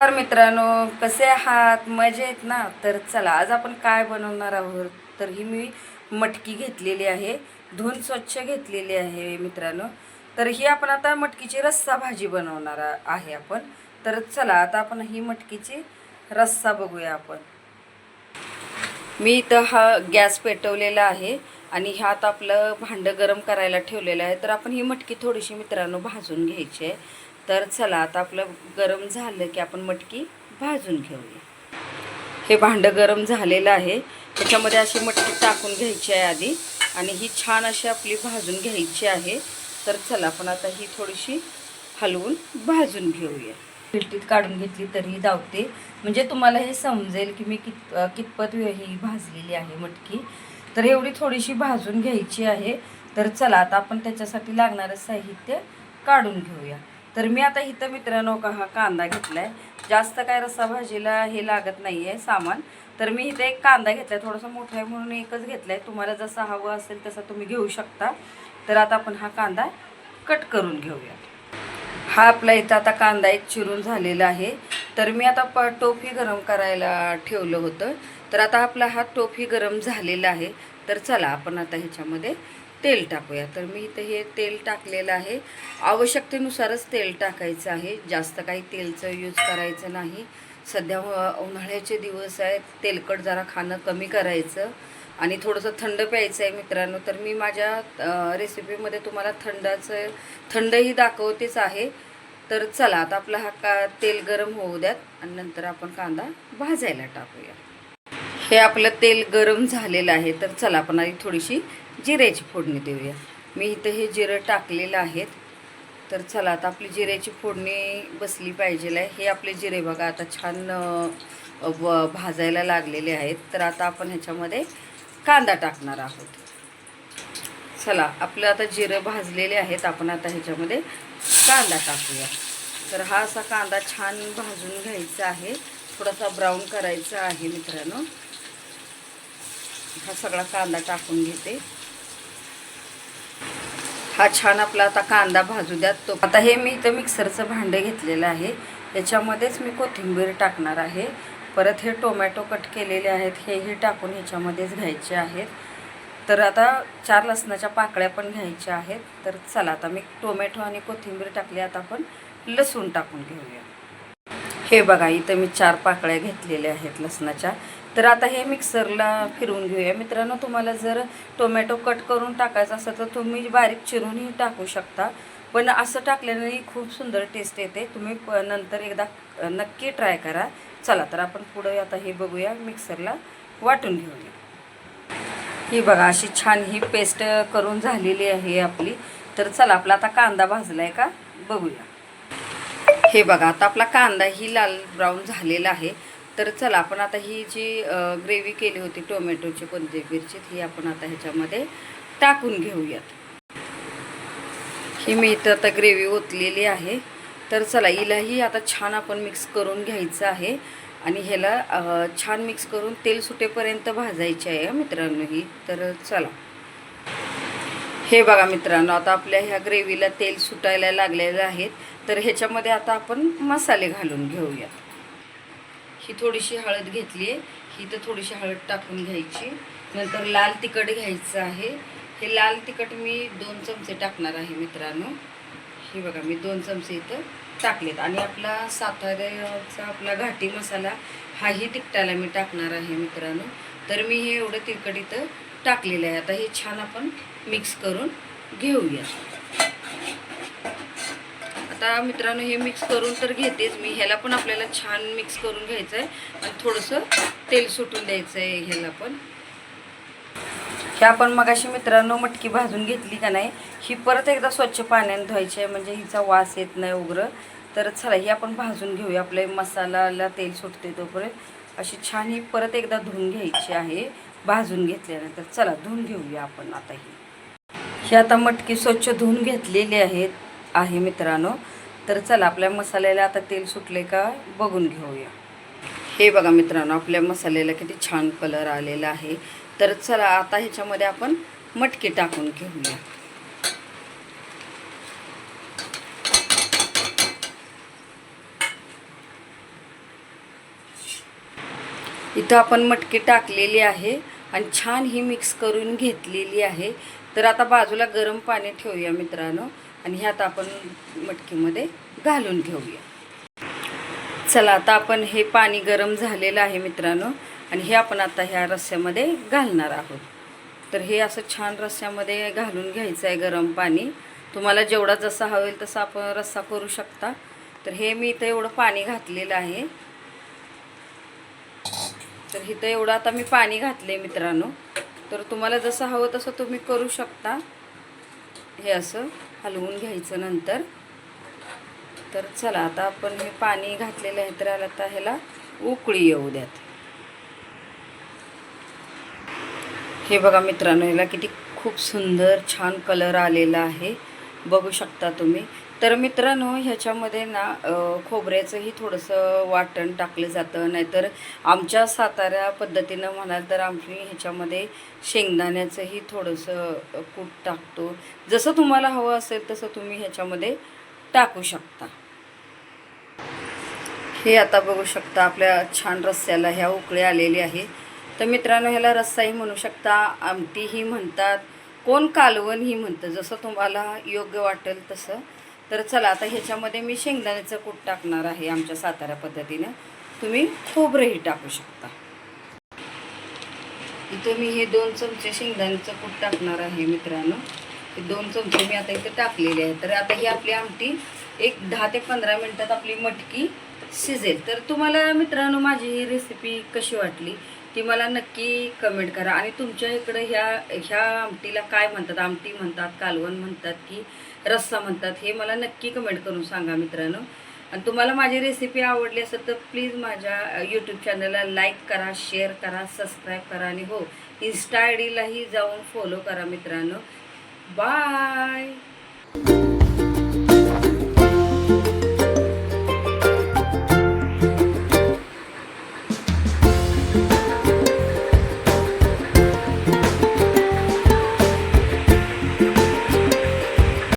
तर मित्रांनो, कसे आहात? मजेत ना? तर चला आज आपण काय बनवणार आहोत. तर ही मी मटकी घेतलेली आहे, धुवून स्वच्छ घेतलेली आहे मित्रांनो. तर ही आपण आता मटकीची रस्सा भाजी बनवणार आहे आपण. तर चला आता आपण ही मटकीची रस्सा बघूया आपण. मी इथं हा गॅस पेटवलेला आहे आणि ह्यात आपलं भांडं गरम करायला ठेवलेलं आहे. तर आपण ही मटकी थोडीशी मित्रांनो भाजून घ्यायची आहे. तर चला आता आपलं गरम झालं की आपण मटकी भाजून घेऊया. हे भांडं गरम झालेलं आहे, त्याच्यामध्ये अशी मटकी टाकून घ्यायची आहे आधी आणि ही छान अशी आपली भाजून घ्यायची आहे. तर चला आपण आता ही थोडीशी हलवून भाजून घेऊया. पिलटीत काढून घेतली तरी धावते, म्हणजे तुम्हाला हे समजेल की मी कितपत ही भाजलेली आहे मटकी. तर एवढी थोडीशी भाजून घ्यायची आहे. तर चला आता आपण त्याच्यासाठी लागणारं साहित्य काढून घेऊया. तर मी आता इथं मित्रांनो हा कांदा घेतला आहे. जास्त काय रस्सा भाजीला हे लागत नाही आहे सामान. तर मी इथे एक कांदा घेतला आहे, थोडासा मोठा आहे म्हणून एकच घेतला आहे. तुम्हाला जसा हवं असेल तसा तुम्ही घेऊ शकता. तर आता आपण हा कांदा कट करून घेऊया. हा आपला इथं आता कांदा एक चिरून झालेला आहे. तर मी आता टोपी गरम करायला ठेवलं होतं. तर आता आपला हा टोपी गरम झालेला आहे. तर चला आपण आता ह्याच्यामध्ये तेल टाकूया. तर मी इथं हे तेल टाकलेलं आहे. आवश्यकतेनुसारच तेल टाकायचं आहे, जास्त काही तेलचं यूज करायचं नाही. सध्या उन्हाळ्याचे दिवस आहेत, तेलकट जरा खाणं कमी करायचं आणि थोडंसं थंड प्यायचं आहे मित्रांनो. तर मी माझ्या रेसिपीमध्ये तुम्हाला थंडही दाखवतेच आहे. तर चला आता आपला हा तेल गरम होऊ द्यात आणि नंतर आपण कांदा भाजायला टाकूया. हे आपलं तेल गरम झालेलं आहे. तर चला आपण आधी थोडीशी जिऱ्याची फोडणी देऊया. मी इथं हे जिरं टाकलेलं आहेत. तर चला आता आपली जिऱ्याची फोडणी बसली पाहिजे आहे. हे आपले जिरे बघा आता छान भाजायला लागलेले आहेत. तर आता आपण ह्याच्यामध्ये कांदा टाकणार आहोत. चला आपलं आता जिरं भाजलेले आहेत. आपण आता ह्याच्यामध्ये कांदा टाकूया. तर हा असा कांदा छान भाजून घ्यायचा आहे, थोडासा ब्राऊन करायचा आहे मित्रांनो. हा सगळा कांदा टाकून घेते. हा छान आपला आता कांदा भाजू द्यात. तो आता हे मी इथं मिक्सरचं भांडं घेतलेलं आहे, याच्यामध्येच मी कोथिंबीर टाकणार आहे. परत हे टोमॅटो कट केलेले आहेत, हेही टाकून ह्याच्यामध्येच घ्यायचे आहेत. तर आता 4 लसणाच्या पाकळ्या पण घ्यायच्या आहेत. तर चला आता मी टोमॅटो आणि कोथिंबीर टाकली. आता आपण लसूण टाकून घेऊया. हे बघा इथं मी 4 पाकळ्या घेतलेल्या आहेत लसणाच्या. तर आता हे मिक्सरला फिरवून घेऊया मित्रांनो. तुम्हाला जर टोमॅटो कट करून टाकायचं असेल तर तुम्ही बारीक चिरूनही टाकू शकता, पण असं टाकल्याने खूप सुंदर टेस्ट येते. तुम्ही नंतर एकदा नक्की ट्राय करा. चला तर आपण पुढे आता हे बघूया, मिक्सरला वाटून घेऊया. ही बघा अशी छान ही पेस्ट करून झालेली आहे आपली. तर चला आपला आता कांदा भाजला आहे का बघूया. हे बघा आता आपला कांदा ही लाल ब्राऊन झालेला आहे. तर चला आपण आता ही जी ग्रेव्ही केली होती टोमॅटोची कोथिंबीरची, ही आपण आता ह्याच्यामध्ये टाकून घेऊयात. ही मी इथं आता ग्रेव्ही ओतलेली आहे. तर चला हिलाही आता छान आपण मिक्स करून घ्यायचं आहे आणि ह्याला छान मिक्स करून तेल सुटेपर्यंत भाजायचे आहे मित्रांनो ही. तर चला हे बघा मित्रांनो आता आपल्या ह्या ग्रेव्हीला तेल सुटायला लागलेलं आहे. तर ह्याच्यामध्ये आता आपण मसाले घालून घेऊया. ही थोडीशी हळद घेतली आहे, ही तर थोडीशी हळद टाकून घ्यायची. नंतर लाल तिखट घ्यायचं आहे. हे लाल तिखट मी 2 चमचे टाकणार आहे मित्रांनो. हे बघा मी 2 चमचे इथं टाकलेत. आणि आपला साताऱ्याचा आपला घाटी मसाला हाही तिखटाला मी टाकणार आहे मित्रांनो. तर मी हे एवढं तिखट इथं टाकलेलं आहे. आता हे छान आपण मिक्स करून घेऊया. आता मित्रांनो हे मिक्स करून तर घेतेच मी, ह्याला पण आपल्याला छान मिक्स करून घ्यायचं आहे आणि थोडंसं तेल सुटून द्यायचं आहे ह्याला पण. हे आपण मगाशी मित्रांनो मटकी भाजून घेतली का नाही, ही परत एकदा स्वच्छ पाण्याने धुवायची आहे, म्हणजे हिचा वास येत नाही उग्र. तर चला ही आपण भाजून घेऊया. आपले मसाल्याला तेल सुटते तोपर्यंत अशी छान ही परत एकदा धुवून घ्यायची आहे भाजून घेतल्यानंतर. चला धुवून घेऊया आपण आता ही आता मटकी स्वच्छ धुवून घेतलेली आहे मित्रांनो. तर चला आपल्या मसाल्याला आता तेल सुटले का बघून घेऊया. हे बघा मित्रांनो आपल्या मसाल्याला किती छान कलर आलेला आहे. तर चला आता ह्याच्यामध्ये आपण मटकी टाकून घेऊया. इथं आपण मटकी टाकलेली आहे आणि छान ही मिक्स करून घेतलेली आहे. तर आता बाजूला गरम पाणी ठेवूया मित्रांनो आणि ह्यात आपण मटकीमध्ये घालून घेऊया. चला आता आपण हे पाणी गरम झालेलं आहे मित्रांनो आणि हे आपण आता ह्या रस्स्यामध्ये घालणार आहोत. तर हे असं छान रस्स्यामध्ये घालून घ्यायचं आहे गरम पाणी. तुम्हाला जेवढा जसा हवेल तसा आपण रस्सा करू शकता. तर हे मी इथं एवढं पाणी घातलेलं आहे. तर इथं एवढं आता मी पाणी घातले मित्रांनो. तर तुम्हाला जसं हवं तसं तुम्ही करू शकता. हे असं हलवून घ्यायचं नंतर. तर चला आता आपण हे पाणी घातलेलं आहे तर आता ह्याला उकळी येऊ द्यात. हे बघा मित्रांनो, ह्याला किती खूप सुंदर छान कलर आलेला आहे, बघू शकता तुम्ही. तर मित्रांनो ह्याच्यामध्ये ना खोबऱ्याचंही थोडंसं वाटण टाकलं जातं, नाहीतर आमच्या सातारा पद्धतीनं म्हणाल तर आम्ही ह्याच्यामध्ये शेंगदाण्याचंही थोडंसं कूट टाकतो. जसं तुम्हाला हवं असेल तसं तुम्ही ह्याच्यामध्ये टाकू शकता. हे आता बघू शकता आपल्या छान रस्स्याला ह्या उकळी आलेली आहे. तर मित्रांनो ह्याला रस्साही म्हणू शकता, आमटीही म्हणतात, कोण कालवणही म्हणतं, जसं तुम्हाला योग्य वाटेल तसं. तर चला आता ह्याच्यामध्ये मी शेंगदाण्याचं कूट टाकणार आहे आमच्या सातारा पद्धतीनं. तुम्ही खोबरंही टाकू शकता. इथं मी हे 2 चमचे शेंगदाण्याचं कूट टाकणार आहे मित्रांनो. हे 2 चमचे मी आता इथे टाकलेले आहे. तर आता ही आपली आमटी एक 10 ते 15 मिनटात आपली मटकी शिजेल. तर तुम्हाला मित्रांनो माझी ही रेसिपी कशी वाटली ती मला नक्की कमेंट करा. आणि तुमच्या इकडं ह्या आमटीला काय म्हणतात, आमटी म्हणतात, कालवण म्हणतात की रस्सा म्हणतात, हे मला नक्की कमेंट करून सांगा मित्रांनो. आणि तुम्हाला माझी रेसिपी आवडली असेल तर प्लीज माझ्या यूट्यूब चॅनलला लाईक करा, शेअर करा, सबस्क्राईब करा आणि हो, इन्स्टा आय डीलाही जाऊन फॉलो करा मित्रांनो. बाय.